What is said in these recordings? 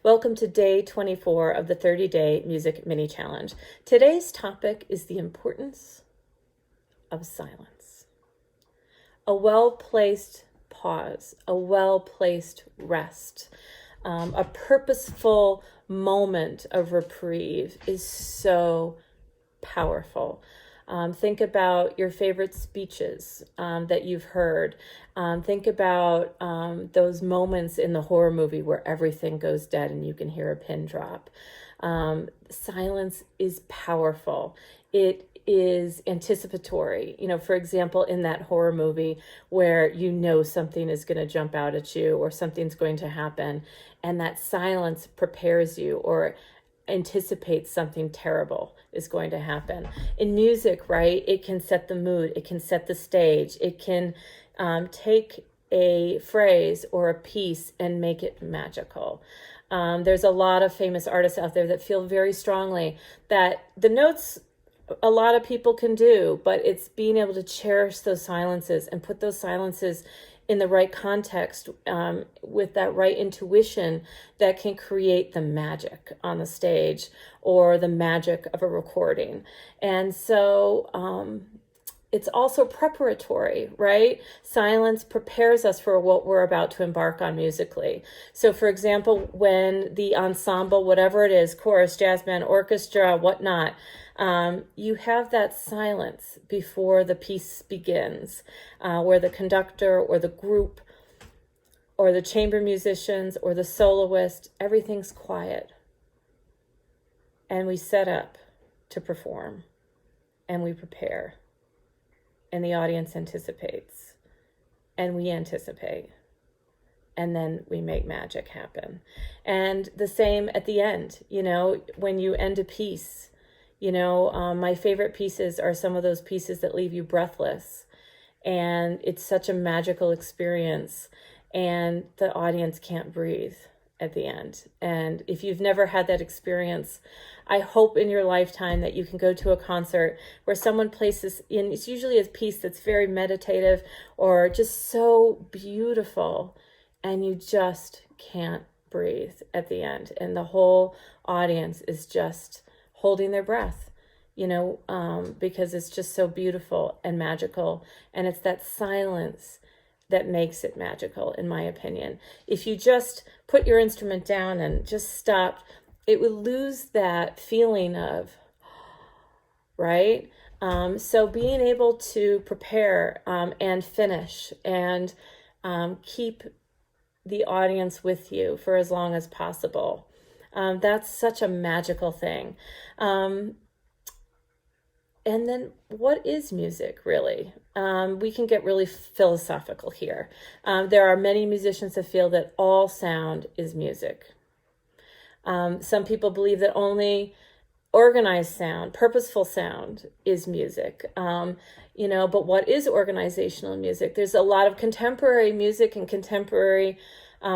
Welcome to day 24 of the 30-day music mini challenge. Today's topic is the importance of silence. A well-placed pause, a well-placed rest, a purposeful moment of reprieve is so powerful. Think about your favorite speeches that you've heard. Think about those moments in the horror movie where everything goes dead and you can hear a pin drop. Silence is powerful. It is anticipatory. For example, in that horror movie where something is going to jump out at you or something's going to happen, and that silence prepares you or anticipates something terrible is going to happen. In music, right, it can set the mood, it can set the stage, it can take a phrase or a piece and make it magical. There's a lot of famous artists out there that feel very strongly that the notes a lot of people can do, but it's being able to cherish those silences and put those silences in the right context with that right intuition that can create the magic on the stage or the magic of a recording. And so it's also preparatory, right? Silence prepares us for what we're about to embark on musically. So for example, when the ensemble, whatever it is, chorus, jazz band, orchestra, whatnot, you have that silence before the piece begins, where the conductor or the group or the chamber musicians or the soloist, everything's quiet. And we set up to perform and we prepare. And the audience anticipates, and we anticipate, and then we make magic happen. And the same at the end, when you end a piece, my favorite pieces are some of those pieces that leave you breathless, and it's such a magical experience, and the audience can't breathe at the end. And if you've never had that experience, I hope in your lifetime that you can go to a concert where someone places in, it's usually a piece that's very meditative or just so beautiful, and you just can't breathe at the end. And the whole audience is just holding their breath, because it's just so beautiful and magical. And it's that silence that makes it magical, in my opinion. If you just put your instrument down and just stopped, it would lose that feeling of, right? So being able to prepare and finish and keep the audience with you for as long as possible, that's such a magical thing. And then what is music really? We can get really philosophical here. There are many musicians that feel that all sound is music. Some people believe that only organized sound, purposeful sound is music. But what is organizational music? There's a lot of contemporary music and contemporary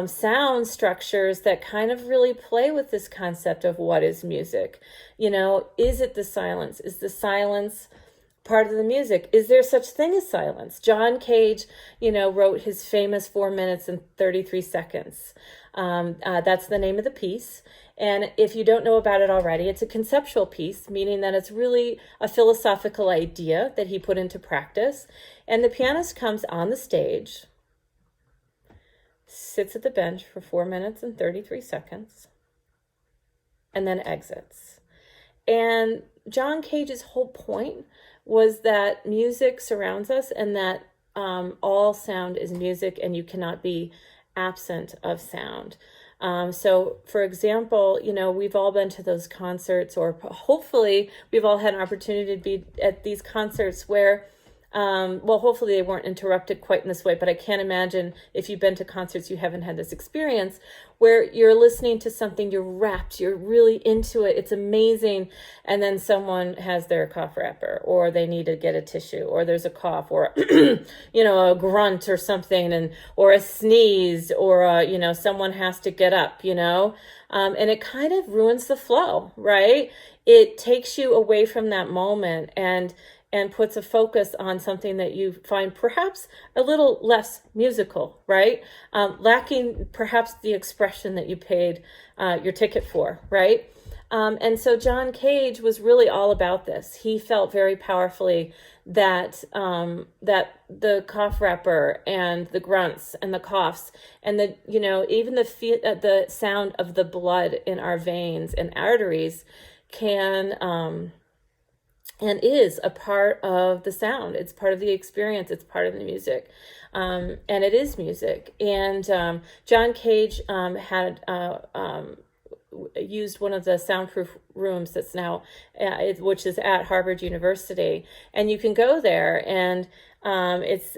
sound structures that kind of really play with this concept of what is music. Is it the silence? Is the silence part of the music? Is there such thing as silence? John Cage, wrote his famous 4 minutes and 33 seconds. That's the name of the piece. And if you don't know about it already, it's a conceptual piece, meaning that it's really a philosophical idea that he put into practice. And the pianist comes on the stage, sits at the bench for 4 minutes and 33 seconds, and then exits. And John Cage's whole point was that music surrounds us and that all sound is music and you cannot be absent of sound. So for example, we've all been to those concerts, or hopefully we've all had an opportunity to be at these concerts where hopefully they weren't interrupted quite in this way, but I can't imagine if you've been to concerts, you haven't had this experience where you're listening to something, you're wrapped, you're really into it, it's amazing, and then someone has their cough wrapper, or they need to get a tissue, or there's a cough, or a grunt or something, or a sneeze, or someone has to get up, and it kind of ruins the flow, right? It takes you away from that moment, and and puts a focus on something that you find perhaps a little less musical, right? Lacking perhaps the expression that you paid your ticket for, right? And so John Cage was really all about this. He felt very powerfully that that the cough wrapper and the grunts and the coughs and the, you know, even the sound of the blood in our veins and arteries can and is a part of the sound. It's part of the experience. It's part of the music. And it is music. And John Cage had used one of the soundproof rooms that's now, which is at Harvard University, and you can go there, and it's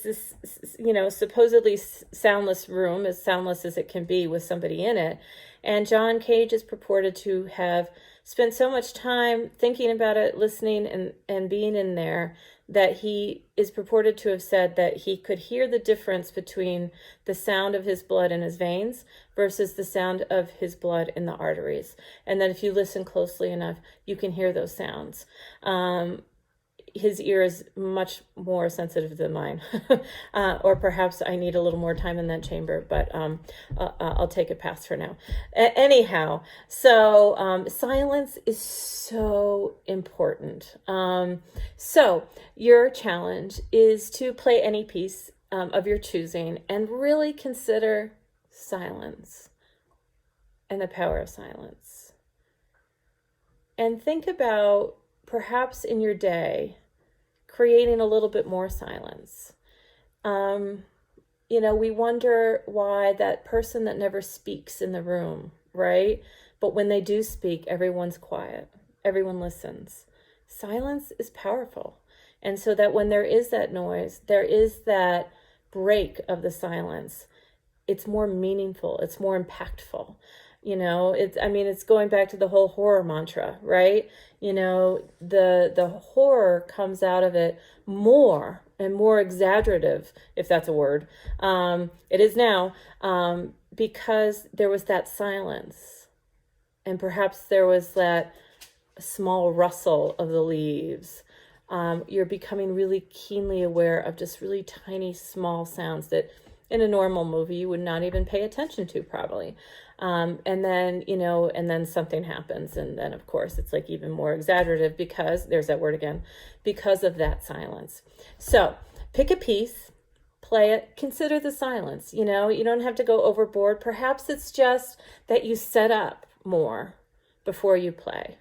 this, you know, supposedly soundless room, as soundless as it can be with somebody in it. And John Cage is purported to have spent so much time thinking about it, listening and being in there, that he is purported to have said that he could hear the difference between the sound of his blood in his veins versus the sound of his blood in the arteries. And that if you listen closely enough, you can hear those sounds. His ear is much more sensitive than mine. Or perhaps I need a little more time in that chamber, but I'll take a pass for now. Anyhow, so silence is so important. So your challenge is to play any piece of your choosing and really consider silence and the power of silence. And think about perhaps in your day creating a little bit more silence. You know, we wonder why that person that never speaks in the room, right? But when they do speak, everyone's quiet. Everyone listens. Silence is powerful. And so that when there is that noise, there is that break of the silence, it's more meaningful, it's more impactful. You know, it's going back to the whole horror mantra, right? You know, the horror comes out of it more and more exaggerative, if that's a word. It is now, because there was that silence, and perhaps there was that small rustle of the leaves. You're becoming really keenly aware of just really tiny, small sounds that in a normal movie you would not even pay attention to, probably. And then, you know, and then something happens. And then, of course, it's like even more exaggerative because, there's that word again, because of that silence. So pick a piece, play it, consider the silence. You know, you don't have to go overboard. Perhaps it's just that you set up more before you play.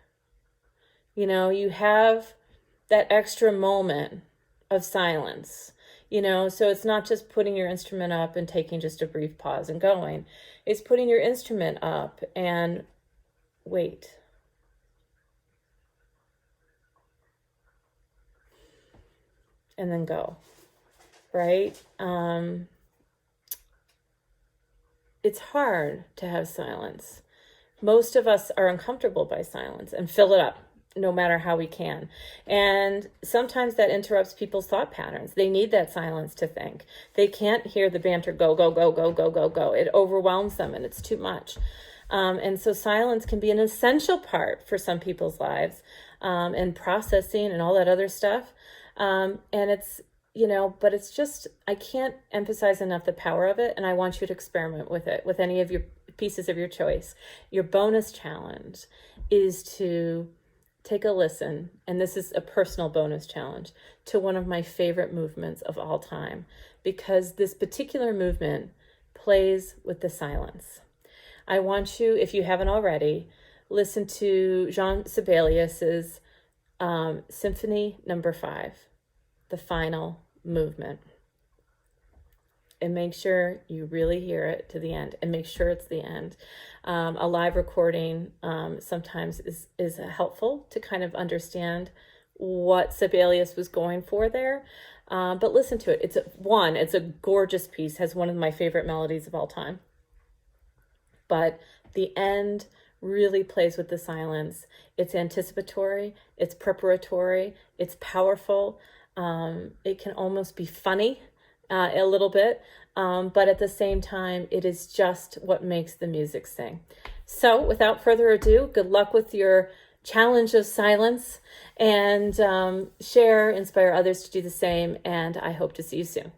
You know, you have that extra moment of silence. You know, so it's not just putting your instrument up and taking just a brief pause and going. It's putting your instrument up and wait. And then go, right? It's hard to have silence. Most of us are uncomfortable by silence and fill it up, no matter how we can. And sometimes that interrupts people's thought patterns. They need that silence to think. They can't hear the banter go, go, go, go, go, go, go. It overwhelms them and it's too much. And so silence can be an essential part for some people's lives, and processing and all that other stuff. And it's, you know, but it's just, I can't emphasize enough the power of it. And I want you to experiment with it, with any of your pieces of your choice. Your bonus challenge is to take a listen, and this is a personal bonus challenge, to one of my favorite movements of all time, because this particular movement plays with the silence. I want you, if you haven't already, listen to Jean Sibelius's Symphony No. 5, the final movement. And make sure you really hear it to the end, and make sure it's the end. A live recording sometimes is helpful to kind of understand what Sibelius was going for there. But listen to it. It's a gorgeous piece, has one of my favorite melodies of all time. But the end really plays with the silence. It's anticipatory, it's preparatory, it's powerful. It can almost be funny. A little bit, but at the same time, it is just what makes the music sing. So without further ado, good luck with your challenge of silence and share, inspire others to do the same. And I hope to see you soon.